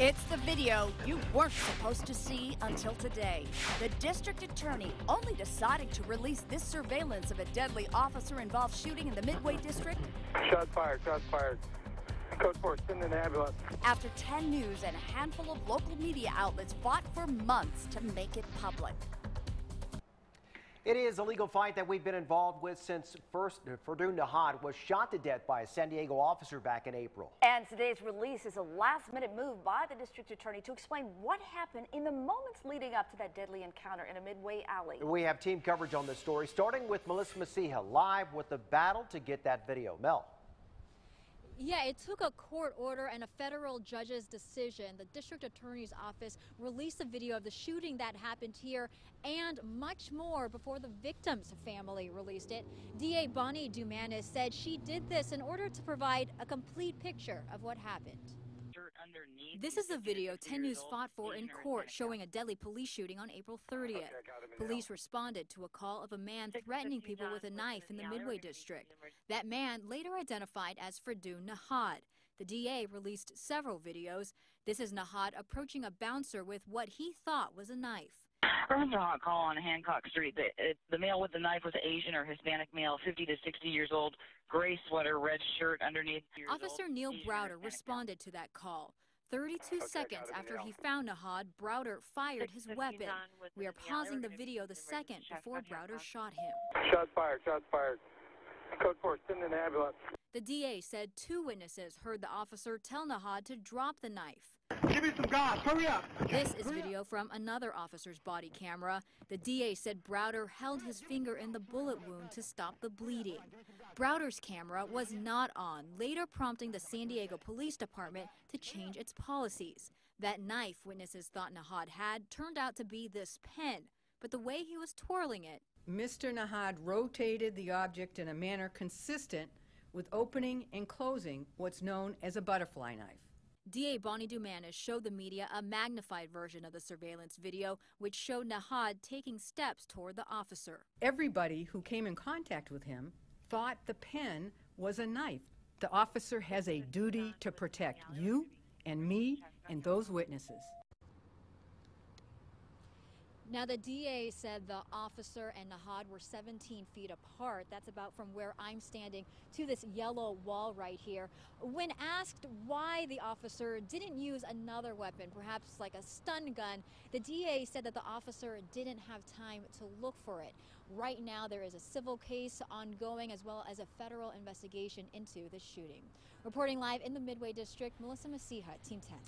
It's the video you weren't supposed to see until today. The district attorney only deciding to release this surveillance of a deadly officer-involved shooting in the Midway District. Shots fired, shots fired. Code 4, send an ambulance. After 10 News and a handful of local media outlets fought for months to make it public. It is a legal fight that we've been involved with since Fridoon Nehad was shot to death by a San Diego officer back in April. And today's release is a last-minute move by the district attorney to explain what happened in the moments leading up to that deadly encounter in a Midway alley. We have team coverage on this story, starting with Melissa Messiha live with the battle to get that video. Mel. Yeah, it took a court order and a federal judge's decision. The district attorney's office released a video of the shooting that happened here and much more before the victim's family released it. DA Bonnie Dumanis said she did this in order to provide a complete picture of what happened. This is the video 10 News fought for in court showing a deadly police shooting on April 30th. Police responded to a call of a man threatening people with a knife in the Midway District. That man later identified as Fridoon Nehad. The DA released several videos. This is Nehad approaching a bouncer with what he thought was a knife. First of all, call on Hancock Street. The male with the knife was Asian or Hispanic male, 50 to 60 years old, gray sweater, red shirt underneath. Officer Neil Browder responded to that call. 32 seconds after he found Nehad, Browder fired his weapon. We are pausing the video the second before Browder shot him. Shots fired, shots fired. Code 4, send an ambulance. The DA said 2 witnesses heard the officer tell Nehad to drop the knife. Give me some gas, hurry up. This is video from another officer's body camera. The DA said Browder held his finger in the bullet wound to stop the bleeding. Browder's camera was not on, later prompting the San Diego Police Department to change its policies. That knife witnesses thought Nehad had turned out to be this pen, but the way he was twirling it. Mr. Nehad rotated the object in a manner consistent with opening and closing what's known as a butterfly knife. DA Bonnie Dumanis showed the media a magnified version of the surveillance video, which showed Nehad taking steps toward the officer. Everybody who came in contact with him thought the pen was a knife. The officer has a duty to protect you and me and those witnesses. Now, the DA said the officer and Nehad were 17 feet apart. That's about from where I'm standing to this yellow wall right here. When asked why the officer didn't use another weapon, perhaps like a stun gun, the DA said that the officer didn't have time to look for it. Right now, there is a civil case ongoing as well as a federal investigation into the shooting. Reporting live in the Midway District, Melissa Messiha, Team 10.